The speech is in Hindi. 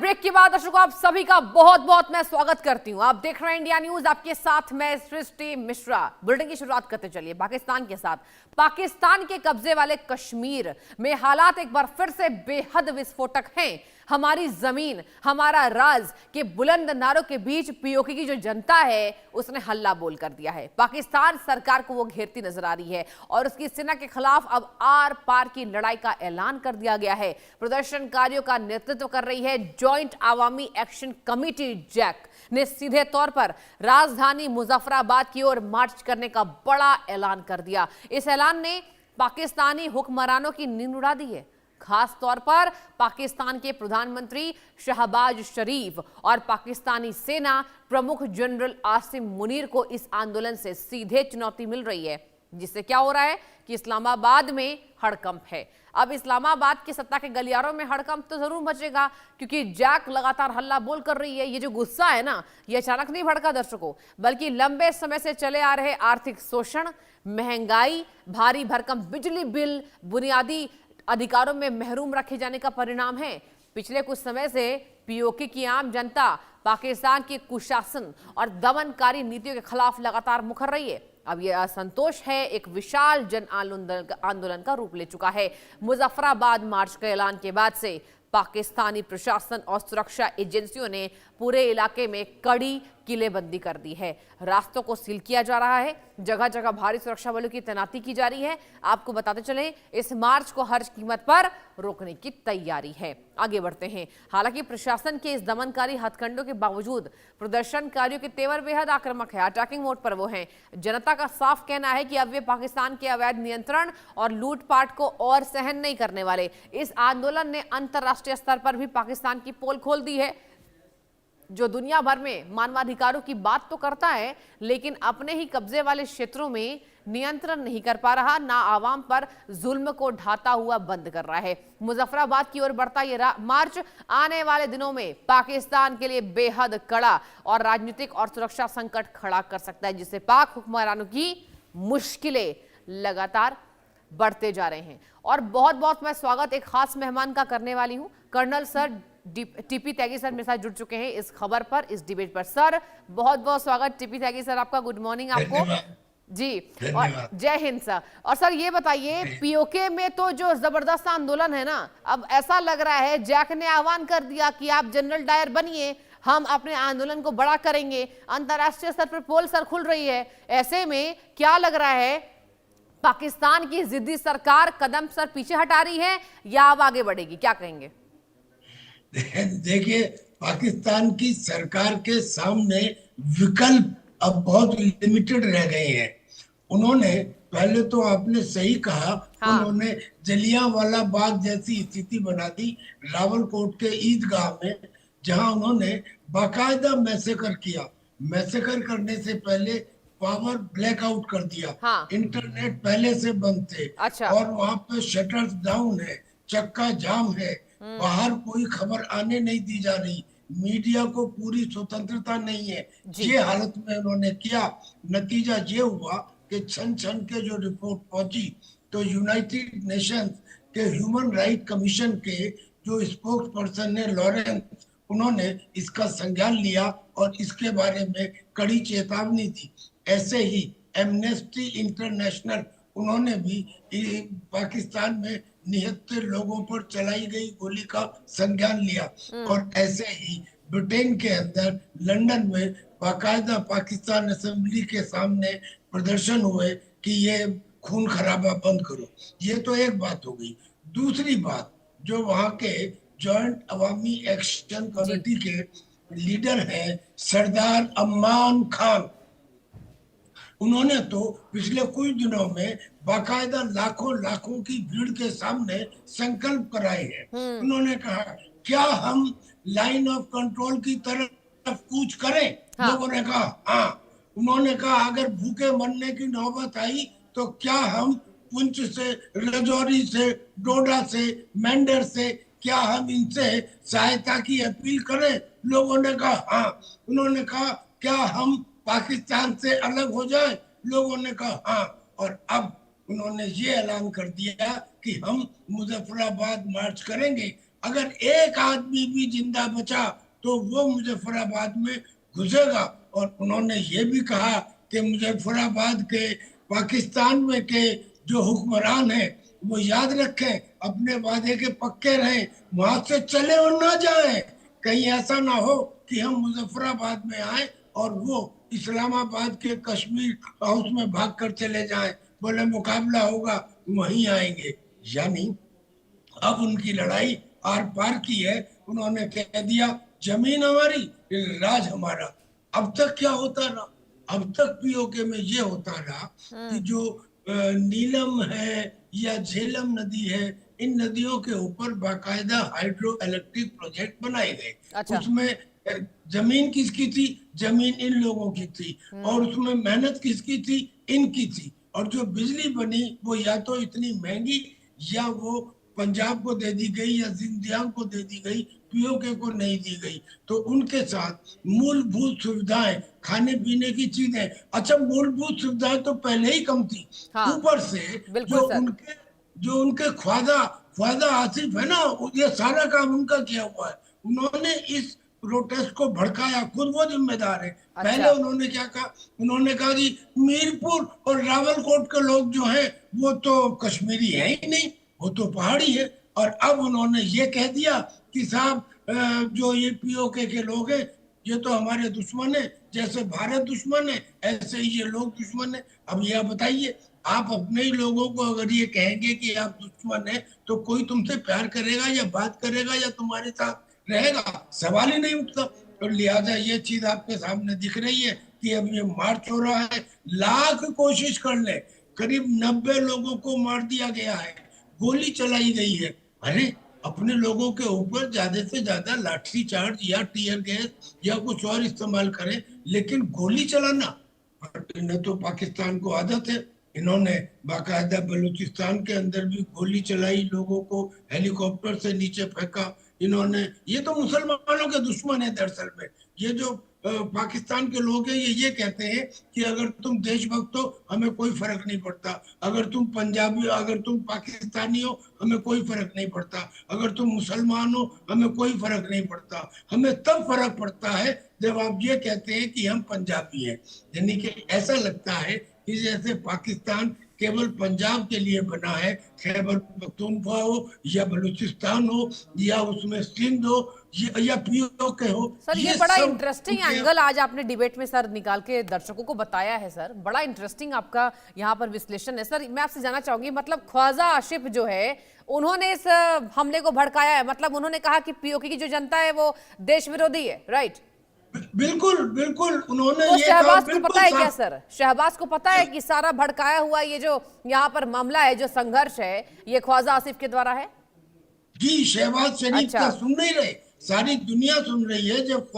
ब्रेक के बाद दर्शकों आप सभी का बहुत बहुत मैं स्वागत करती हूं। आप देख रहे हैं इंडिया न्यूज, आपके साथ मैं सृष्टि मिश्रा। बुलेटिन की शुरुआत करते चलिए पाकिस्तान के साथ। पाकिस्तान के कब्जे वाले कश्मीर में हालात एक बार फिर से बेहद विस्फोटक हैं। हमारी जमीन हमारा राज के बुलंद नारों के बीच पीओके की जो जनता है उसने हल्ला बोल कर दिया है। पाकिस्तान सरकार को वो घेरती नजर आ रही है और उसकी सेना के खिलाफ अब आर पार की लड़ाई का ऐलान कर दिया गया है। प्रदर्शनकारियों का नेतृत्व कर रही है जॉइंट अवामी एक्शन कमेटी जैक ने सीधे तौर पर राजधानी मुजफ्फराबाद की ओर मार्च करने का बड़ा ऐलान कर दिया। इस ऐलान ने पाकिस्तानी हुक्मरानों की नींद उड़ा दी है। खास तौर पर पाकिस्तान के प्रधानमंत्री शहबाज शरीफ और पाकिस्तानी सेना प्रमुख जनरल आसिम मुनीर को इस आंदोलन से सीधे चुनौती मिल रही है, जिससे क्या हो रहा है कि इस्लामाबाद में हड़कंप है। अब इस्लामाबाद की सत्ता के गलियारों में हड़कंप तो जरूर मचेगा, क्योंकि जैक लगातार हल्ला बोल कर रही है। ये जो गुस्सा है ना, ये अचानक नहीं भड़का दर्शकों, बल्कि लंबे समय से चले आ रहे आर्थिक शोषण, महंगाई, भारी भरकम बिजली बिल, बुनियादी अधिकारों में महरूम रखे जाने का परिणाम है। पिछले कुछ समय से पीओके की आम जनता पाकिस्तान के कुशासन और दमनकारी नीतियों के खिलाफ लगातार मुखर रही है। अब यह असंतोष है एक विशाल जन आंदोलन का रूप ले चुका है। मुजफ्फराबाद मार्च के ऐलान के बाद से पाकिस्तानी प्रशासन और सुरक्षा एजेंसियों ने पूरे इलाके में कड़ी किलेबंदी कर दी है। रास्तों को सील किया जा रहा है, जगह जगह भारी सुरक्षा बलों की तैनाती की जा रही है। आपको बताते चलें, इस मार्च को हर कीमत पर रोकने की तैयारी है। आगे बढ़ते हैं। हालांकि प्रशासन के इस दमनकारी हथकंडों के बावजूद प्रदर्शनकारियों के तेवर बेहद आक्रामक है, अटैकिंग मोड पर वो हैं। जनता का साफ कहना है कि अब वे पाकिस्तान के अवैध नियंत्रण और लूटपाट को और सहन नहीं करने वाले। इस आंदोलन ने अंतर्राष्ट्रीय स्तर पर भी पाकिस्तान की पोल खोल दी है, जो दुनिया भर में मानवाधिकारों की बात तो करता है, लेकिन अपने ही कब्जे वाले क्षेत्रों में नियंत्रण नहीं कर पा रहा, ना आवाम पर जुल्म को ढाता हुआ बंद कर रहा है। मुजफ्फराबाद की ओर बढ़ता ये मार्च आने वाले दिनों में पाकिस्तान के लिए बेहद कड़ा और राजनीतिक और सुरक्षा संकट खड़ा कर सकता है, जिससे पाक हुक्मरानों की मुश्किलें लगातार बढ़ते जा रहे हैं। और बहुत बहुत मैं स्वागत एक खास मेहमान का करने वाली हूं। कर्नल सर टीपी त्यागी सर मेरे साथ जुड़ चुके हैं इस खबर पर, इस डिबेट पर। सर बहुत बहुत स्वागत टीपी त्यागी सर आपका। गुड मॉर्निंग आपको जी, और जय हिंद सर। और सर ये बताइए, पीओके में तो जो जबरदस्त आंदोलन है ना, अब ऐसा लग रहा है जैक ने आह्वान कर दिया कि आप जनरल डायर बनिए, हम अपने आंदोलन को बड़ा करेंगे। अंतर्राष्ट्रीय स्तर पर पोल सर खुल रही है। ऐसे में क्या लग रहा है, पाकिस्तान की जिद्दी सरकार कदम सर पीछे हटा रही है या अब आगे बढ़ेगी? क्या कहेंगे? देखिए, पाकिस्तान की सरकार के सामने विकल्प अब बहुत लिमिटेड रह गए हैं। उन्होंने पहले तो आपने सही कहा, हाँ। उन्होंने जलियांवाला बाग जैसी स्थिति बना दी रावलकोट के ईदगाह में, जहां उन्होंने बाकायदा मैसेकर किया। मैसेकर करने से पहले पावर ब्लैकआउट कर दिया, हाँ। इंटरनेट पहले से बंद थे, अच्छा। और वहां पे शटर्स डाउन है, चक्का जाम है, बाहर कोई खबर आने नहीं दी जा रही, मीडिया को पूरी स्वतंत्रता नहीं है। ये हालत में उन्होंने किया। नतीजा ये हुआ कि छन छन के जो रिपोर्ट पहुंची, तो यूनाइटेड नेशंस के ह्यूमन राइट कमीशन के जो स्पोक्स पर्सन है लॉरेंस, उन्होंने इसका संज्ञान लिया और इसके बारे में कड़ी चेतावनी दी। ऐसे ही एमनेस्टी इंटरनेशनल, उन्होंने भी पाकिस्तान में निहत्थे लोगों पर चलाई गई गोली का संज्ञान लिया। और ऐसे ही ब्रिटेन के अंदर लंदन में बाकायदा पाकिस्तान असेंबली के सामने प्रदर्शन हुए कि ये खून खराबा बंद करो। ये तो एक बात हो गई। दूसरी बात, जो वहां के जॉइंट अवामी एक्शन कमेटी के लीडर हैं सरदार अम्मान खान, उन्होंने तो पिछले कुछ दिनों में बाकायदा लाखों की भीड़ के सामने संकल्प कराए हैं। उन्होंने कहा, क्या हम लाइन ऑफ कंट्रोल की तरफ कूच करें? हाँ। लोगों ने कहा हाँ। उन्होंने कहा, अगर भूखे मरने की नौबत आई तो क्या हम पुंछ से, राजौरी से, डोडा से, मेंढर से, क्या हम इनसे सहायता की अपील करें? लोगों ने कहा हाँ। उन्होंने कहा, क्या हम पाकिस्तान से अलग हो जाए? लोगों ने कहा हाँ। और अब उन्होंने ये ऐलान कर दिया कि हम मुजफ्फराबाद मार्च करेंगे। अगर एक आदमी भी जिंदा बचा तो वो मुजफ्फराबाद में घुसेगा। और उन्होंने ये भी कहा कि मुजफ्फराबाद के पाकिस्तान में के जो हुक्मरान हैं वो याद रखें, अपने वादे के पक्के रहें, वहां से चले और ना जाएं। कहीं ऐसा ना हो कि हम मुजफ्फराबाद में आए और वो इस्लामाबाद के कश्मीर हाउस में भाग कर चले जाएं, बोले मुकाबला होगा वहीं आएंगे। यानी अब उनकी लड़ाई आर पार की है। उन्होंने कह दिया जमीन हमारी, राज हमारा। अब तक क्या होता रहा, अब तक पीओके में ये होता रहा कि जो नीलम है या झेलम नदी है, इन नदियों के ऊपर बाकायदा हाइड्रो इलेक्ट्रिक प्रोजेक्ट बनाए गए। अच्छा। उसमें जमीन किसकी थी? जमीन इन लोगों की थी। और उसमें मेहनत किसकी थी? इनकी थी। और जो बिजली बनी वो या तो इतनी महंगी या वो पंजाब को दे दी गई या जिंदयान को दे दी गई, पीओके को नहीं दी गई। तो उनके साथ मूलभूत सुविधाएं, खाने पीने की चीजें, अच्छा मूलभूत सुविधाएं तो पहले ही कम थी, हाँ ऊपर से बिल्कुल सर। जो उनके ख्वाजा ख्वाजा आसिफ है ना, ये सारा काम उनका किया हुआ है। उन्होंने इस प्रोटेस्ट को भड़काया, खुद वो जिम्मेदार है। पहले अच्छा। उन्होंने क्या कहा? उन्होंने कहा कि मीरपुर और रावलकोट के लोग जो हैं वो तो कश्मीरी है ही नहीं, वो तो पहाड़ी है। और अब उन्होंने ये कह दिया कि साहब जो ये पीओके के लोग हैं ये तो हमारे दुश्मन है, जैसे भारत दुश्मन है ऐसे ही ये लोग दुश्मन है। अब ये बताइए, आप अपने ही लोगों को अगर ये कहेंगे कि आप दुश्मन है तो कोई तुमसे प्यार करेगा या बात करेगा या तुम्हारे साथ रहेगा? सवाल ही नहीं उठता। तो लिहाजा ये चीज आपके सामने दिख रही है कि अब ये मार्च हो रहा है। लाख कोशिश कर ले, करीब 90 लोगों को मार दिया गया है, गोली चलाई गई है। अरे अपने लोगों के ऊपर ज्यादा से ज्यादा लाठी चार्ज या टीयर गैस या कुछ और इस्तेमाल करें, लेकिन गोली चलाना, इन्हें तो पाकिस्तान को आदत है। इन्होंने बाकायदा बलूचिस्तान के अंदर भी गोली चलाई, लोगों को हेलीकॉप्टर से नीचे फेंका इन्होंने। ये तो मुसलमानों के दुश्मन है दरअसल में। ये जो पाकिस्तान के लोग हैं ये कहते हैं कि अगर तुम देशभक्त हो हमें कोई फर्क नहीं पड़ता, अगर तुम पंजाबी, अगर तुम पाकिस्तानी हो हमें कोई फर्क नहीं पड़ता, अगर तुम मुसलमान हो हमें कोई फर्क नहीं पड़ता। हमें तब फर्क पड़ता है जब आप ये कहते हैं कि हम पंजाबी हैं। यानी कि ऐसा लगता है कि जैसे पाकिस्तान केवल पंजाब के लिए बना है, खैबर पख्तूनख्वा हो या बलूचिस्तान हो या उसमें सिंध हो या पीओके हो, सर ये बड़ा इंटरेस्टिंग एंगल आज आपने डिबेट में सर निकाल के दर्शकों को बताया है सर, बड़ा इंटरेस्टिंग आपका यहाँ पर विश्लेषण है सर। मैं आपसे जानना चाहूंगी, मतलब ख्वाजा आसिफ जो है उन्होंने इस हमले को भड़काया है, मतलब उन्होंने कहा कि पीओके की जो जनता है वो देश विरोधी है, राइट? बिल्कुल बिल्कुल उन्होंने तो ये कहा। शहबाज को पता है बिल्कुल क्या सर, शहबाज को पता है कि सारा भड़काया हुआ ये जो यहाँ पर मामला है, जो संघर्ष है, ये ख्वाजा आसिफ के द्वारा है? जी, शहबाज शरीफ अच्छा। का सुन नहीं रहे, सारी दुनिया सुन रही है। जब